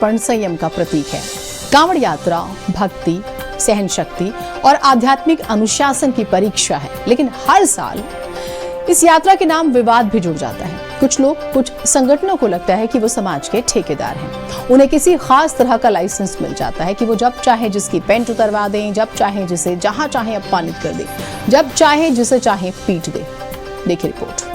पण संयम का प्रतीक है। कांवड़ यात्रा भक्ति, सहन शक्ति और आध्यात्मिक अनुशासन की परीक्षा है, लेकिन हर साल इस यात्रा के नाम विवाद भी जुड़ जाता है। कुछ लोग, कुछ संगठनों को लगता है कि वो समाज के ठेकेदार हैं। उन्हें किसी खास तरह का लाइसेंस मिल जाता है कि वो जब चाहे जिसकी पेंट उतरवा दें, जब चाहे जिसे जहां चाहे अपमानित कर दें, जब चाहे जिसे चाहे पीट दें। देखिए रिपोर्ट।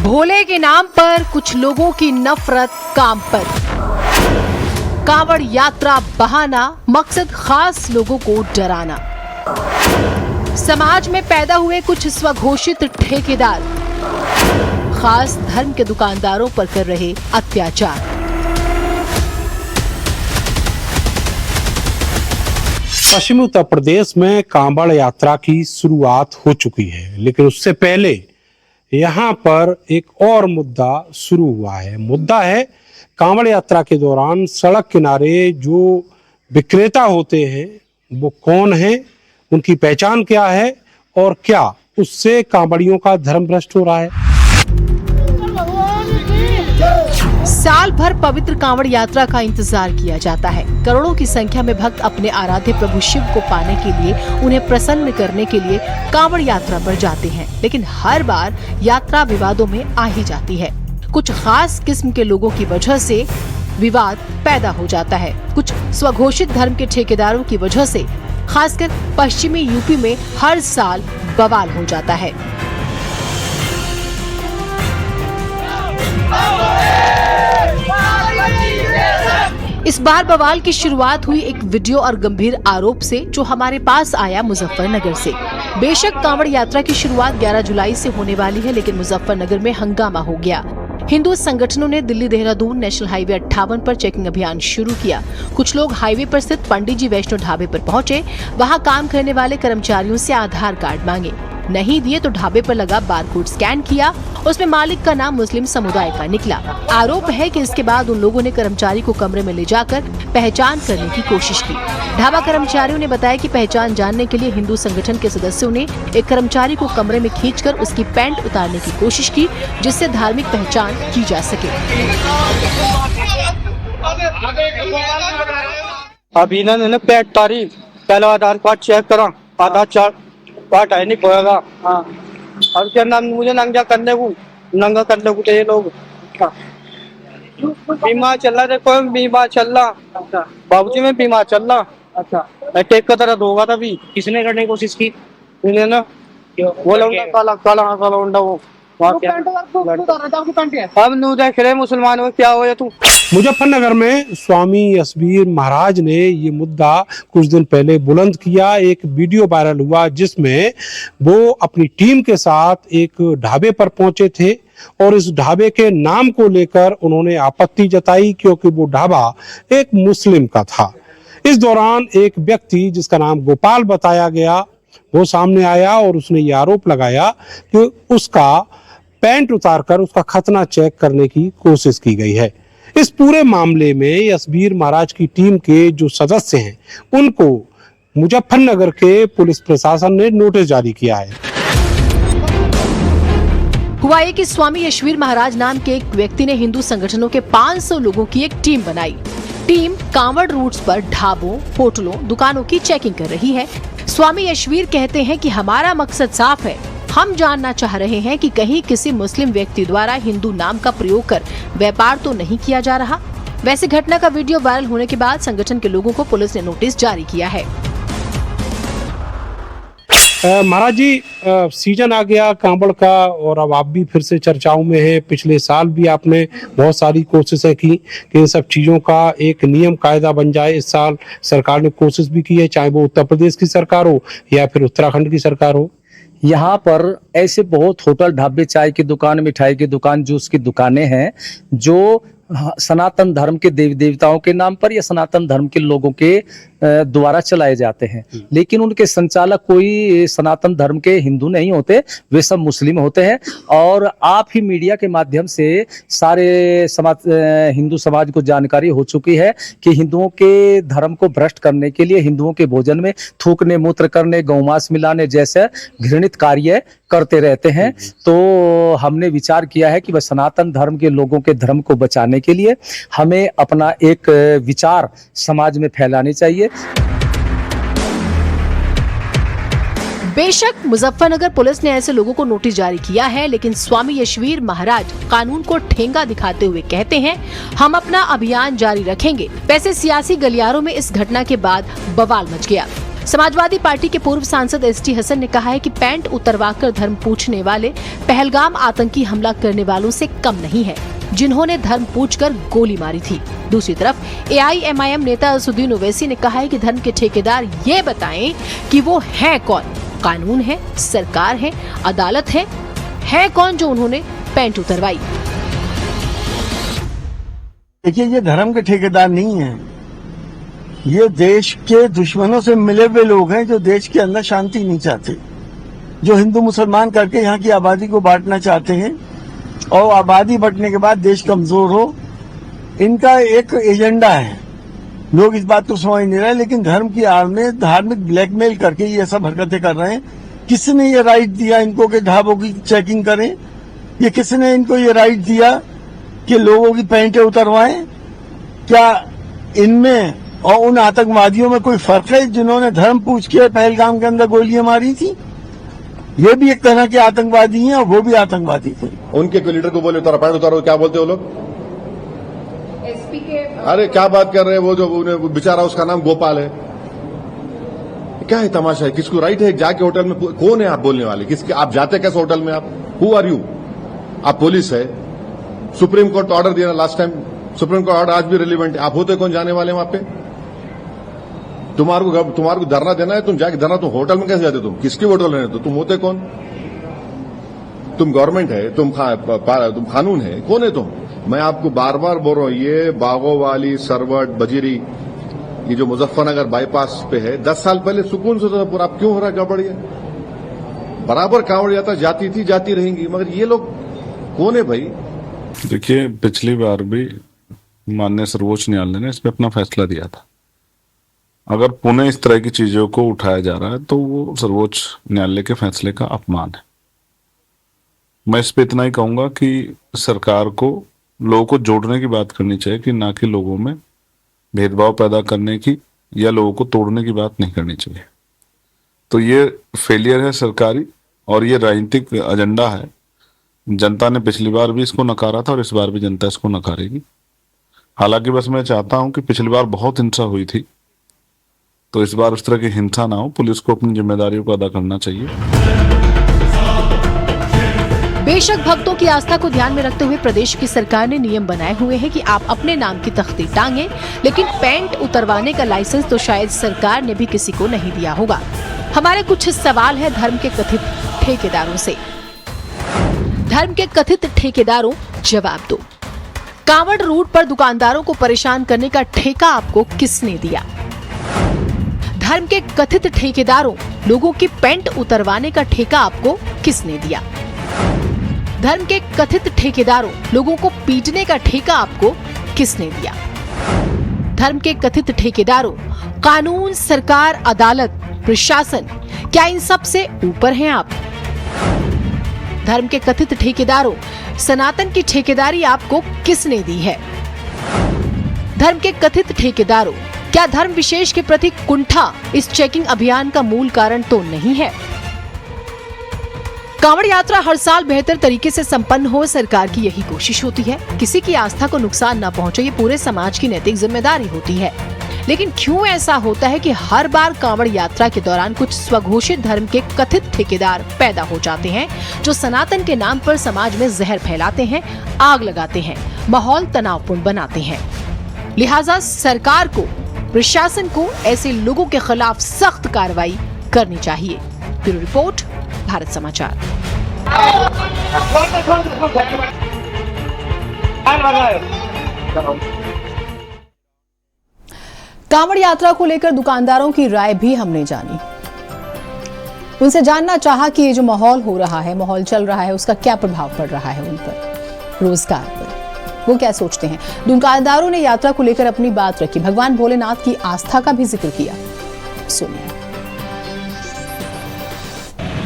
भोले के नाम पर कुछ लोगों की नफरत काम पर। कांवड़ यात्रा बहाना, मकसद खास लोगों को डराना। समाज में पैदा हुए कुछ स्वघोषित ठेकेदार खास धर्म के दुकानदारों पर कर रहे अत्याचार। पश्चिमी उत्तर प्रदेश में कांवड़ यात्रा की शुरुआत हो चुकी है, लेकिन उससे पहले यहाँ पर एक और मुद्दा शुरू हुआ है। मुद्दा है कांवड़ यात्रा के दौरान सड़क किनारे जो विक्रेता होते हैं वो कौन है, उनकी पहचान क्या है और क्या उससे कांवड़ियों का धर्म भ्रष्ट हो रहा है। साल भर पवित्र कांवड़ यात्रा का इंतजार किया जाता है। करोड़ों की संख्या में भक्त अपने आराध्य प्रभु शिव को पाने के लिए, उन्हें प्रसन्न करने के लिए कांवड़ यात्रा पर जाते हैं, लेकिन हर बार यात्रा विवादों में आ ही जाती है। कुछ खास किस्म के लोगों की वजह से विवाद पैदा हो जाता है। कुछ स्वघोषित धर्म के ठेकेदारों की वजह से खासकर पश्चिमी यूपी में हर साल बवाल हो जाता है। इस बार बवाल की शुरुआत हुई एक वीडियो और गंभीर आरोप से, जो हमारे पास आया मुजफ्फरनगर से। बेशक कांवड़ यात्रा की शुरुआत 11 जुलाई से होने वाली है, लेकिन मुजफ्फरनगर में हंगामा हो गया। हिंदू संगठनों ने दिल्ली देहरादून नेशनल हाईवे 58 पर चेकिंग अभियान शुरू किया। कुछ लोग हाईवे पर स्थित पंडित जी वैष्णो ढाबे पर पहुंचे। वहां काम करने वाले कर्मचारियों से आधार कार्ड मांगे, नहीं दिए तो ढाबे पर लगा बारकोड स्कैन किया। उसमें मालिक का नाम मुस्लिम समुदाय का निकला। आरोप है कि इसके बाद उन लोगों ने कर्मचारी को कमरे में ले जाकर पहचान करने की कोशिश की। ढाबा कर्मचारियों ने बताया कि पहचान जानने के लिए हिंदू संगठन के सदस्यों ने एक कर्मचारी को कमरे में खींचकर उसकी पैंट उतारने की कोशिश की, जिससे धार्मिक पहचान की जा सके। अभी इन्होंने पैंट तारी, पहले आधार कार्ड चेक करा, आधार कार्ड है नहीं खोएगा। हाँ, और क्या नाम, मुझे नंगा करने को ये लोग बीमार चल रहा, देखो बीमार चल रहा। अच्छा, बाबूजी में बीमार चल रहा। अच्छा, अटैक का तरह होगा तभी। किसने करने की कोशिश की? ना वो लौंडा काला लौंडा वो अब नू देख रहे मुसलमानों क्या हो या तू। मुजफ्फरनगर में स्वामी यशवीर महाराज ने ये मुद्दा कुछ दिन पहले बुलंद किया। एक वीडियो वायरल हुआ जिसमें वो अपनी टीम के साथ एक ढाबे पर पहुंचे थे और इस ढाबे के नाम को लेकर उन्होंने आपत्ति जताई, क्योंकि वो ढाबा एक मुस्लिम का था। इस दौरान एक व्यक्ति जिसका नाम गोपाल बताया गया, वो सामने आया और उसने ये आरोप लगाया कि उसका पैंट उतारकर उसका खतना चेक करने की कोशिश की गई है। इस पूरे मामले में यशवीर महाराज की टीम के जो सदस्य हैं उनको मुजफ्फरनगर के पुलिस प्रशासन ने नोटिस जारी किया है। हुआ ये कि स्वामी यशवीर महाराज नाम के एक व्यक्ति ने हिंदू संगठनों के 500 लोगों की एक टीम बनाई। टीम कांवड़ रूट्स पर ढाबों, होटलों, दुकानों की चेकिंग कर रही है। स्वामी यशवीर कहते हैं कि हमारा मकसद साफ है, हम जानना चाह रहे हैं कि कहीं किसी मुस्लिम व्यक्ति द्वारा हिंदू नाम का प्रयोग कर व्यापार तो नहीं किया जा रहा। वैसे घटना का वीडियो वायरल होने के बाद संगठन के लोगों को पुलिस ने नोटिस जारी किया है। महाराज जी, सीजन आ गया कांवड़ का और अब आप भी फिर से चर्चाओं में हैं। पिछले साल भी आपने बहुत सारी कोशिशें की कि इन सब चीज़ों का एक नियम कायदा बन जाए। इस साल सरकार ने कोशिश भी की है, चाहे वो उत्तर प्रदेश की सरकार हो या फिर उत्तराखंड की सरकार हो। यहाँ पर ऐसे बहुत होटल, ढाबे, चाय की दुकान, मिठाई की दुकान, जूस की दुकानें हैं जो सनातन धर्म के देवी देवताओं के नाम पर या सनातन धर्म के लोगों के द्वारा चलाए जाते हैं, लेकिन उनके संचालक कोई सनातन धर्म के हिंदू नहीं होते, वे सब मुस्लिम होते हैं। और आप ही मीडिया के माध्यम से सारे हिंदू समाज को जानकारी हो चुकी है कि हिंदुओं के धर्म को भ्रष्ट करने के लिए हिंदुओं के भोजन में थूकने, मूत्र करने, गौमांस मिलाने जैसे घृणित कार्य करते रहते हैं। तो हमने विचार किया है कि वह सनातन धर्म के लोगों के धर्म को बचाने के लिए हमें अपना एक विचार समाज में फैलानी चाहिए। बेशक मुजफ्फरनगर पुलिस ने ऐसे लोगों को नोटिस जारी किया है, लेकिन स्वामी यशवीर महाराज कानून को ठेंगा दिखाते हुए कहते हैं, हम अपना अभियान जारी रखेंगे। वैसे सियासी गलियारों में इस घटना के बाद बवाल मच गया। समाजवादी पार्टी के पूर्व सांसद एसटी हसन ने कहा है कि पैंट उतरवाकर धर्म पूछने वाले पहलगाम आतंकी हमला करने वालों से कम नहीं है, जिन्होंने धर्म पूछकर गोली मारी थी। दूसरी तरफ AIMIM नेता असुद्दीन ओवैसी ने कहा है कि धर्म के ठेकेदार ये बताएं कि वो हैं कौन। कानून है, सरकार है, अदालत है कौन जो उन्होंने पैंट उतरवाई। देखिए, ये धर्म के ठेकेदार नहीं है, ये देश के दुश्मनों से मिले हुए लोग हैं जो देश के अंदर शांति नहीं चाहते, जो हिंदू मुसलमान करके यहाँ की आबादी को बांटना चाहते हैं और आबादी बढ़ने के बाद देश कमजोर हो। इनका एक एजेंडा है, लोग इस बात को समझ नहीं रहे, लेकिन धर्म की आड़ में धार्मिक ब्लैकमेल करके ये सब हरकतें कर रहे हैं। किसने ये राइट दिया इनको कि ढाबों की चेकिंग करें? ये किसने इनको ये राइट दिया कि लोगों की पैंटें उतरवाएं? क्या इनमें और उन आतंकवादियों में कोई फर्क है जिन्होंने धर्म पूछ के पहलगाम के अंदर गोलियां मारी थी? ये भी एक तरह के आतंकवादी हैं और वो भी आतंकवादी थे। उनके कोई लीडर को बोले उतारो, पैंट उतारो, क्या बोलते वो लोग? एसपी के अरे क्या बात कर रहे हैं, वो जो बेचारा उसका नाम गोपाल है, क्या है तमाशा है? किसको राइट है जाके होटल में? कौन है आप बोलने वाले? किसके आप जाते कैसे होटल में? आप हु आर यू? आप पुलिस है, सुप्रीम कोर्ट ऑर्डर दिया last time, supreme court order आज भी रिलेवेंट है। आप होते कौन जाने वाले वहां पे? तुम्हारे को धरना देना है, तुम जाके धरना, तुम होटल में कैसे जाते? तुम किसके होटल में? तो तुम होते कौन? तुम गवर्नमेंट है, तुम कानून है, कौन है तुम? मैं आपको बार बार बोल रहा हूं, ये बागोवाली, सरवट, बजीरी, ये जो मुजफ्फरनगर बाईपास पे है, 10 साल पहले सुकून से था पूरा। अब क्यों हो रहा है गड़बड़िया? बराबर कांवड़ यात्रा जाती थी, जाती रहेंगी, मगर ये लोग कौन है भाई? देखिए, पिछली बार भी माननीय सर्वोच्च न्यायालय ने इस पर अपना फैसला दिया था। अगर पुनः इस तरह की चीजों को उठाया जा रहा है तो वो सर्वोच्च न्यायालय के फैसले का अपमान है। मैं इस पे इतना ही कहूंगा कि सरकार को लोगों को जोड़ने की बात करनी चाहिए, कि ना कि लोगों में भेदभाव पैदा करने की या लोगों को तोड़ने की बात नहीं करनी चाहिए। तो ये फेलियर है सरकारी, और ये राजनीतिक एजेंडा है। जनता ने पिछली बार भी इसको नकारा था और इस बार भी जनता इसको नकारेगी। हालांकि बस मैं चाहता हूं कि पिछली बार बहुत हिंसा हुई थी, तो इस बार उस तरह की हिंसा ना हो। पुलिस को अपनी जिम्मेदारियों को अदा करना चाहिए। बेशक भक्तों की आस्था को ध्यान में रखते हुए प्रदेश की सरकार ने नियम बनाए हुए हैं कि आप अपने नाम की तख्ती टांगे, लेकिन पैंट उतरवाने का लाइसेंस तो शायद सरकार ने भी किसी को नहीं दिया होगा। हमारे कुछ सवाल है धर्म के कथित ठेकेदारों से। धर्म के कथित ठेकेदारों, जवाब दो। कांवड़ रूट पर दुकानदारों को परेशान करने का ठेका आपको किसने दिया? धर्म के कथित ठेकेदारों, लोगों की पैंट उतरवाने का ठेका आपको किसने दिया? धर्म के कथित ठेकेदारों, लोगों को पीटने का ठेका आपको किसने दिया? धर्म के कथित ठेकेदारों, कानून, सरकार, अदालत, प्रशासन, क्या इन सब से ऊपर हैं आप? धर्म के कथित ठेकेदारों, सनातन की ठेकेदारी आपको किसने दी है? धर्म के कथित ठेकेदारों, क्या धर्म विशेष के प्रति कुंठा इस चेकिंग अभियान का मूल कारण तो नहीं है? कांवड़ यात्रा हर साल बेहतर तरीके से संपन्न हो, सरकार की यही कोशिश होती है। किसी की आस्था को नुकसान न पहुंचे, ये पूरे समाज की नैतिक जिम्मेदारी होती है। लेकिन क्यों ऐसा होता है कि हर बार कांवड़ यात्रा के दौरान कुछ स्वघोषित धर्म के कथित ठेकेदार पैदा हो जाते हैं, जो सनातन के नाम पर समाज में जहर फैलाते हैं, आग लगाते हैं, माहौल तनावपूर्ण बनाते हैं। लिहाजा सरकार को, प्रशासन को ऐसे लोगों के खिलाफ सख्त कार्रवाई करनी चाहिए। ब्यूरो रिपोर्ट, भारत समाचार। कांवड़ यात्रा को लेकर दुकानदारों की राय भी हमने जानी। उनसे जानना चाहा कि ये जो माहौल हो रहा है, माहौल चल रहा है, उसका क्या प्रभाव पड़ रहा है उन पर, रोजगार पर, वो क्या सोचते हैं। दुकानदारों ने यात्रा को लेकर अपनी बात रखी, भगवान भोलेनाथ की आस्था का भी जिक्र किया। सुनिए।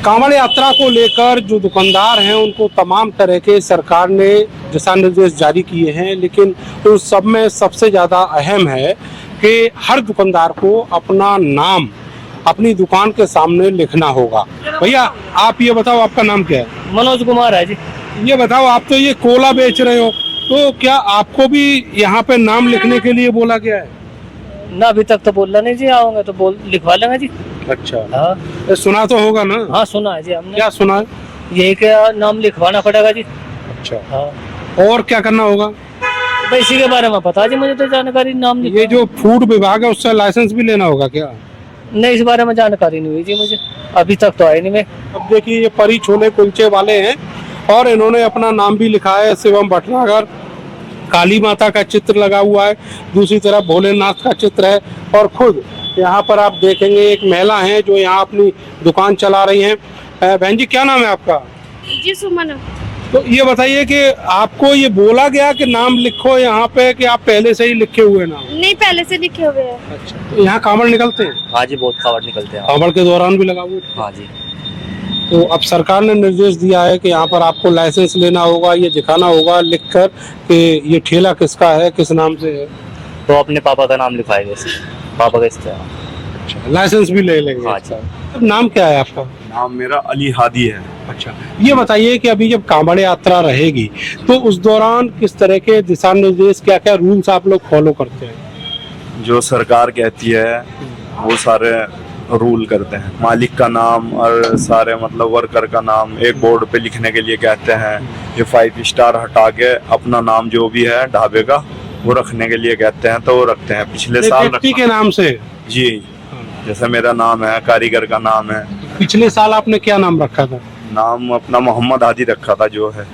कांवड़ यात्रा को लेकर जो दुकानदार हैं उनको तमाम तरह के सरकार ने दिशा निर्देश जारी किए हैं, लेकिन उन सब में सबसे ज़्यादा अहम है कि हर दुकानदार को अपना नाम अपनी दुकान के सामने लिखना होगा। भैया आप ये बताओ, आपका नाम क्या है? मनोज कुमार है जी। ये बताओ, आप तो ये कोला बेच रहे हो, तो क्या आपको भी यहाँ पे नाम लिखने के लिए बोला गया है? ना अभी तक तो बोला नहीं जी, आओगे तो लिखवा लेंगे जी। अच्छा, हाँ सुना तो होगा ना? हाँ सुना है जी हमने। क्या सुना है? यही क्या नाम लिखवाना पड़ेगा जी। अच्छा, हाँ और क्या करना होगा? भाई इसी के बारे में पता जी, मुझे तो जानकारी नाम ये जो फूड विभाग है उससे लाइसेंस भी लेना होगा क्या? नहीं, इस बारे में जानकारी नहीं हुई जी मुझे, अभी तक तो आई नहीं मैं। अब देखिए, ये परी छोले कुलचे वाले हैं और इन्होंने अपना नाम भी लिखा है, शिवम भटनागर। काली माता का चित्र लगा हुआ है, दूसरी तरफ भोलेनाथ का चित्र है, और खुद यहाँ पर आप देखेंगे एक महिला है जो यहाँ अपनी दुकान चला रही हैं। बहन जी, क्या नाम है आपका? जी सुमन। तो ये बताइए कि आपको ये बोला गया कि नाम लिखो यहाँ पे, कि आप पहले से ही लिखे हुए नाम? नहीं, पहले से लिखे हुए हैं। अच्छा, तो यहाँ कांवड़ निकलते हैं? हाँ जी, बहुत कांवड़ निकलते हैं। कांवड़ के दौरान भी लगा हुआ है? हाँ जी। तो अब सरकार ने निर्देश दिया है कि यहाँ पर आपको लाइसेंस लेना होगा, ये दिखाना होगा लिखकर कि ये ठेला किसका है, किस नाम से है। तो अपने पापा का नाम लिखवाएंगे, पापा का इस्तेमाल। अच्छा, लाइसेंस भी ले लेंगे? हाँ जी। अब नाम क्या है आपका? नाम मेरा अली हादी है। अच्छा, ये बताइए कि अभी जब कांवड़ यात्रा रहेगी तो उस दौरान किस तरह के दिशा निर्देश, क्या क्या रूल्स आप लोग फॉलो करते हैं? जो सरकार कहती है वो सारे रूल करते हैं। मालिक का नाम और सारे मतलब वर्कर का नाम एक बोर्ड पे लिखने के लिए कहते हैं। ये 5 स्टार हटा के अपना नाम जो भी है ढाबे का वो रखने के लिए कहते हैं, तो वो रखते हैं। पिछले साल व्यक्ति के नाम से? जी, जैसे मेरा नाम है, कारीगर का नाम है। पिछले साल आपने क्या नाम रखा था? नाम अपना मोहम्मद हादी रखा था जो है।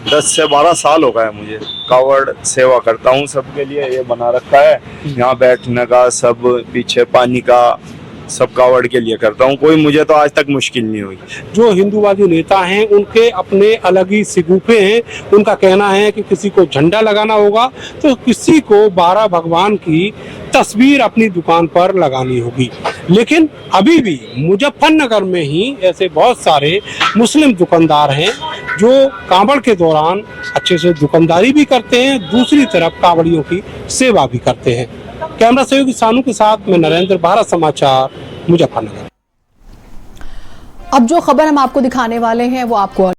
10 से 12 साल हो गए मुझे। कावड़ सेवा करता हूँ सबके लिए, ये बना रखा है यहाँ बैठने का, सब पीछे पानी का, सब कावड़ के लिए करता हूँ। कोई मुझे तो आज तक मुश्किल नहीं हुई। जो हिंदूवादी नेता हैं उनके अपने अलग ही सिगुफे हैं। उनका कहना है कि किसी को झंडा लगाना होगा तो किसी को 12 भगवान की तस्वीर अपनी दुकान पर लगानी होगी। लेकिन अभी भी मुजफ्फरनगर में ही ऐसे बहुत सारे मुस्लिम दुकानदार हैं जो कांवड़ के दौरान अच्छे से दुकानदारी भी करते हैं, दूसरी तरफ कांवड़ियों की सेवा भी करते हैं। कैमरा सहयोगी सानू के साथ मैं नरेंद्र, भारत समाचार, मुजफ्फरनगर। अब जो खबर हम आपको दिखाने वाले हैं वो आपको